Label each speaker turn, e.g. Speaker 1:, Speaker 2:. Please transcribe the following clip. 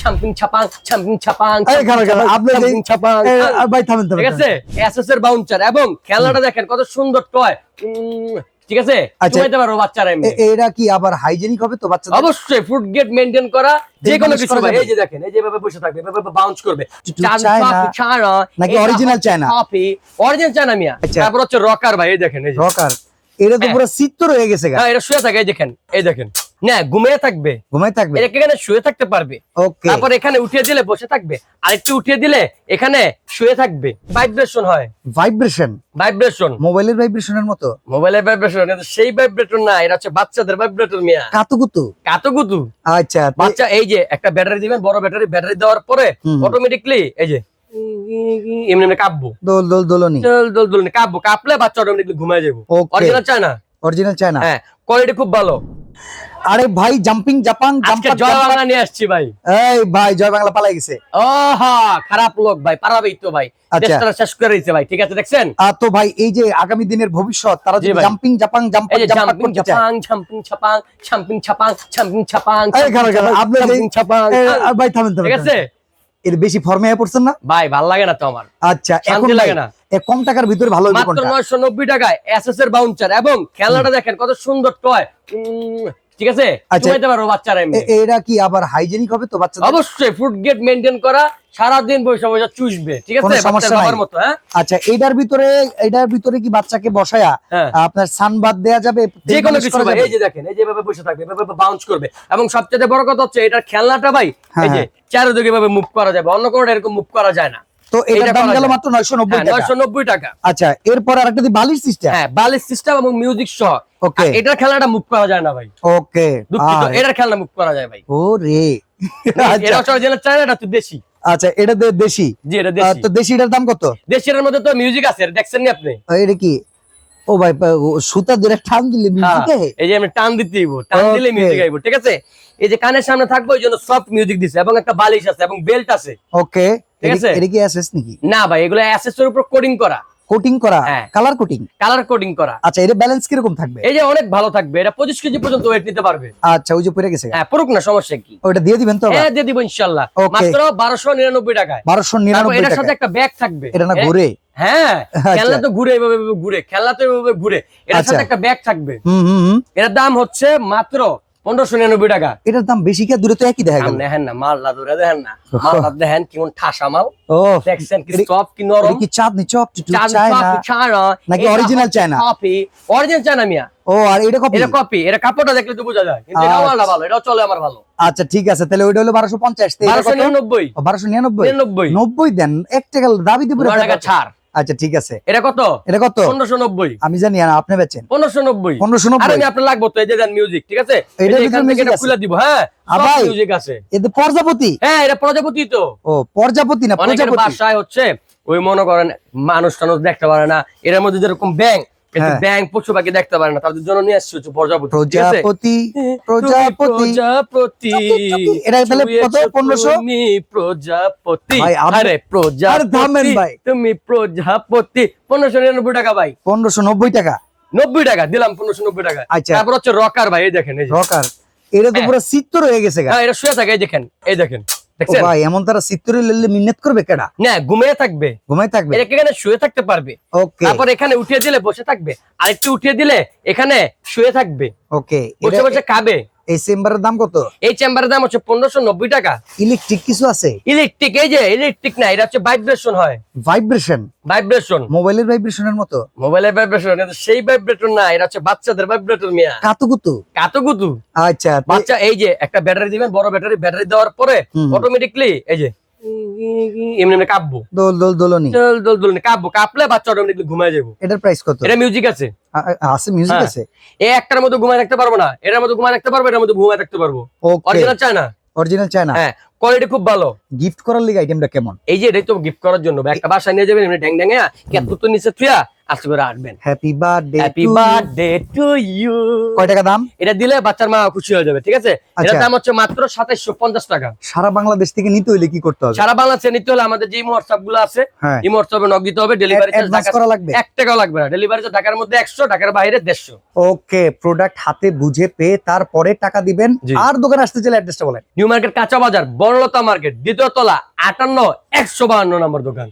Speaker 1: ছাম্পিং ছাপাং ছাম্পিং ছাপাং
Speaker 2: ছাপাং ভাই থামেন
Speaker 1: ঠিক আছে এসএস এর বাউন্সার এবং খেলনাটা দেখেন কত সুন্দর টয় ঠিক আছে ঘুমাইতে পারো বাচ্চারা এমনি
Speaker 2: এরা কি আবার হাইজেনিক হবে তো বাচ্চাদের
Speaker 1: অবশ্যই ফুড গেট মেইনটেইন করা যে কোনো কিছু ভাই এই যে দেখেন এই যে ভাবে বসে থাকবে এভাবে বাউন্স করবে চায়না
Speaker 2: নাকি original China
Speaker 1: copy original China মিয়া তারপর হচ্ছে রকার ভাই এই দেখেন এই যে
Speaker 2: রকার এটা তো পুরো সিট তো রয়ে গেছে
Speaker 1: হ্যাঁ এটা শুয়ে থাকে এই দেখেন না ঘুমিয়ে থাকবে
Speaker 2: এটা
Speaker 1: এখানে শুয়ে থাকতে পারবে
Speaker 2: ওকে
Speaker 1: তারপর এখানে উঠিয়ে দিলে বসে থাকবে আর একটু উঠিয়ে দিলে এখানে শুয়ে থাকবে ভাইব্রেশন হয় ভাইব্রেশন
Speaker 2: মোবাইলের ভাইব্রেশনের মতো
Speaker 1: মোবাইলের ভাইব্রেশন কিন্তু সেই ভাইব্রেটর না এটা হচ্ছে বাচ্চাদের ভাইব্রেটর মিয়া কাতুকুতু
Speaker 2: আচ্ছা
Speaker 1: বাচ্চা এই যে একটা ব্যাটারি দিবেন বড় ব্যাটারি দেওয়ার পরে অটোমেটিকলি এই যে এমনি কাঁপবো দোলনি কাঁপবো কাঁপলে বাচ্চা অটোমেটিকলি ঘুমায় যাবো
Speaker 2: অরিজিনাল চায়না
Speaker 1: হ্যাঁ কোয়ালিটি খুব ভালো
Speaker 2: আরে ভাই জাম্পিং জাপান
Speaker 1: জয় বাংলা নিয়ে আসছি ভাই
Speaker 2: এই ভাই জয় বাংলা পালাই গেছে
Speaker 1: খারাপ লোক ভাই পারাবেই তো ভাই দেশটা শেষ করে দিয়েছে ভাই ঠিক আছে দেখছেন
Speaker 2: তো ভাই এই যে আগামী দিনের ভবিষ্যৎ তারা যে জাম্পিং জাপান
Speaker 1: ছাম্পিং ছাপাং ছাপাং
Speaker 2: ভাই থামেন
Speaker 1: ঠিক আছে
Speaker 2: এর বেশি ফর্মে পড়ছেন না
Speaker 1: ভাই ভালো লাগে না তো আমার
Speaker 2: আচ্ছা এখন লাগে না কম টাকার ভিতরে ভালো হবে
Speaker 1: কোনটা মাত্র 990 টাকায় এসএস এর বাউন্সার এবং খেলনাটা দেখেন কত সুন্দর টয় ঠিক আছে ঘুমাইতে পারো বাচ্চারা এমনি
Speaker 2: এরা কি আবার হাইজেনিক হবে তো বাচ্চাদের
Speaker 1: অবশ্যই ফুড গেট মেইনটেইন করা সারা দিন বসে বসে চুষবে ঠিক আছে বাচ্চার মতো হ্যাঁ
Speaker 2: আচ্ছা এটার ভিতরে কি বাচ্চাকে বসায়া আপনার সানবাদ দেয়া যাবে
Speaker 1: যে কোনো কিছু ভাই এই যে দেখেন এই যে ভাবে বসে থাকবে এভাবে বাউন্স করবে এবং সবচেয়ে বড় কথা হচ্ছে এটার খেলনাটা ভাই এই যে চারদিকে ভাবে মুভ করা যাবে অন্য কোনোটা এরকম মুভ করা যায় না
Speaker 2: তো এটার দাম গেল মাত্র 990
Speaker 1: টাকা
Speaker 2: আচ্ছা এরপর আরেকটা দি বালিশ সিস্টেম
Speaker 1: হ্যাঁ বালিশ সিস্টেম এবং মিউজিক সহ ওকে এটার খেলনাটা মুভ করা যায় না ভাই
Speaker 2: ওকে
Speaker 1: দুঃখিত এটার খেলনা মুভ করা যায় ভাই
Speaker 2: ওরে
Speaker 1: এটা অরিজিনাল চায়নাটা তো দেশি
Speaker 2: আচ্ছা এটা দেশি
Speaker 1: জি এটা দেশি
Speaker 2: তো দেশিটার দাম কত
Speaker 1: দেশির মধ্যে তো মিউজিক আছে দেখছেন নি আপনি
Speaker 2: এটা কি ও ভাই সুতা ধরে টান দিলে মিউজিক
Speaker 1: এই যে আমি টান দিতেইব টান দিলে মিউজিক আইবো ঠিক আছে এই যে কানের সামনে থাকবো এই জন্য সফট মিউজিক দিছে এবং একটা বালিশ আছে এবং বেল্ট আছে
Speaker 2: ওকে
Speaker 1: ঠিক আছে
Speaker 2: এটা কি এসএস নাকি
Speaker 1: না ভাই এগুলো এসএস এর উপর কোডিং করা
Speaker 2: কালার কোডিং করা
Speaker 1: আচ্ছা
Speaker 2: এর ব্যালেন্স কি রকম থাকবে
Speaker 1: এই যে অনেক ভালো থাকবে এটা 25 কেজি পর্যন্ত ওয়েট নিতে পারবে
Speaker 2: আচ্ছা ওই যে পড়ে গেছে
Speaker 1: হ্যাঁ পুরুক না সমস্যা কি
Speaker 2: ওটা দিয়ে দিবেন তো
Speaker 1: হ্যাঁ দিয়ে দিব ইনশাআল্লাহ মাত্র 1299 টাকায়
Speaker 2: 1299
Speaker 1: এটার সাথে একটা ব্যাগ থাকবে
Speaker 2: এটা না ঘুরে
Speaker 1: হ্যাঁ খেলনা তো ঘুরে এভাবে ঘুরে খেলনা তো এভাবে ঘুরে এটার সাথে একটা ব্যাগ থাকবে এর দাম হচ্ছে মাত্র 1599 টাকা
Speaker 2: এটার দাম বেশি কি দূরে তো একই দেখা গেল
Speaker 1: দেখেন না মালটা দূরে দেখেন না মালটা দেখেন কেমন ঠাসা মাল
Speaker 2: ও
Speaker 1: দেখছেন কি সফট কি নরম
Speaker 2: কি চাঁদনি চপ চায়না নাকি original China
Speaker 1: copy original China মিয়া
Speaker 2: ও আর এটা
Speaker 1: কপি এটা কাপড়টা দেখলে তো বোঝা যায় কিন্তু এটা মালটা ভালো এটা চলে আমার ভালো
Speaker 2: আচ্ছা ঠিক আছে তাহলে ওইটা হলো 1250
Speaker 1: 1299
Speaker 2: 1299 90 দেন 1 টাকা দাবি দিব
Speaker 1: টাকা ছাড়
Speaker 2: আচ্ছা ঠিক আছে
Speaker 1: এটা কত
Speaker 2: 1590 আমি জানি না আপনি বেচেন
Speaker 1: 1590 আর আমি আপনার লাগবে তো এই যে দেন মিউজিক ঠিক আছে এখান থেকে এটা খুলে দিব হ্যাঁ সব মিউজিক আছে
Speaker 2: এটা প্রজাপতি
Speaker 1: হ্যাঁ এটা প্রজাপতি তো
Speaker 2: ও প্রজাপতি না প্রজাপতি
Speaker 1: ভাষায় হচ্ছে ওই মনে করেন মানুষ দেখতে পারে না এর মধ্যে যেরকম ব্যাং ব্যাং পশু পাখি দেখতে পারে না তাদের জন্য নিয়ে আসছে হচ্ছে প্রজাপতি
Speaker 2: এটা তাহলে কত 1500
Speaker 1: প্রজাপতি আরে প্রজাপতি
Speaker 2: ভাই
Speaker 1: তুমি প্রজাপতি 1599 টাকা ভাই
Speaker 2: 1590 টাকা
Speaker 1: 90 টাকা দিলাম 1590 টাকা তারপর হচ্ছে রকার ভাই এই দেখেন এই
Speaker 2: রকার এটা তো পুরো সিট তো রয়ে গেছে
Speaker 1: হ্যাঁ এটা শুয়ে থাকে এই দেখেন দেখছেন
Speaker 2: ভাই এমন তারা সিত্তরে লেলে মিন্নত করবে কেডা
Speaker 1: না ঘুমিয়ে থাকবে এটা এখানে শুয়ে থাকতে পারবে
Speaker 2: ওকে
Speaker 1: তারপর এখানে উঠিয়ে দিলে বসে থাকবে আর একটু উঠিয়ে দিলে এখানে শুয়ে থাকবে
Speaker 2: ওকে
Speaker 1: বসে বসে খাবে
Speaker 2: এই চেম্বারের দাম কত
Speaker 1: এই চেম্বারের দাম হচ্ছে 1590 টাকা
Speaker 2: ইলেকট্রিক কিছু আছে
Speaker 1: ইলেকট্রিক এই যে ইলেকট্রিক না এটা হচ্ছে ভাইব্রেশন হয় ভাইব্রেশন
Speaker 2: মোবাইলের ভাইব্রেশনের মতো
Speaker 1: মোবাইলের ভাইব্রেশন এটা সেই ভাইব্রেটর না এটা হচ্ছে বাচ্চাদের ভাইব্রেটর মিয়া কাতুকুতু
Speaker 2: আচ্ছা
Speaker 1: বাচ্চা এই যে একটা ব্যাটারি দিবেন বড় ব্যাটারি দেওয়ার পরে অটোমেটিকলি এই যে এমনি কাঁপবো দোলনি কাঁপবো কাঁপলে বাচ্চা অটোমেটিকলি ঘুমায় যাবো
Speaker 2: এটার প্রাইস কত
Speaker 1: এটা মিউজিক আছে
Speaker 2: মিউজিক আছে
Speaker 1: এই একটার মধ্যে ঘুমায় রাখতে পারবো না এটার মধ্যে ঘুমায় রাখতে পারবো এটার মধ্যে ঘুমায় রাখতে পারবো অরিজিনাল চায়না হ্যাঁ কোয়ালিটি খুব ভালো
Speaker 2: গিফট করার লাগি আইটেমটা কেমন
Speaker 1: এই যে এটাই তো গিফট করার জন্য একটা বাসায় নিয়ে যাবেন এমনি ঢ্যাং ঢ্যাঙে কেতু তো নিচে থুয়া আস্তে করে আসবেন
Speaker 2: হ্যাপি
Speaker 1: বার্থডে টু ইউ
Speaker 2: কয় টাকা দাম
Speaker 1: এটা দিলে বাচ্চার মা খুশি হয়ে যাবে ঠিক আছে এটার দাম হচ্ছে মাত্র 2750 টাকা
Speaker 2: সারা বাংলাদেশ থেকে নিতে হইলে কি করতে হবে
Speaker 1: সারা বাংলাদেশে নিতে হলে আমাদের যে হোয়াটসঅ্যাপ গুলো আছে এই হোয়াটসঅ্যাপে নক দিতে হবে ডেলিভারি চার্জ ঢাকা
Speaker 2: করা লাগবে
Speaker 1: 1 টাকাও লাগবে না ডেলিভারি চার্জ ঢাকার মধ্যে 100 ঢাকার বাইরে 150
Speaker 2: ওকে প্রোডাক্ট হাতে বুঝে পেয়ে তারপরে টাকা দিবেন আর দোকানে আসতে চাইলে অ্যাড্রেসটা বলেন
Speaker 1: নিউ মার্কেট কাঁচা বাজার বড় বনলতা মার্কেট, দ্বিতীয় তলা, 58-152 নম্বর দোকান।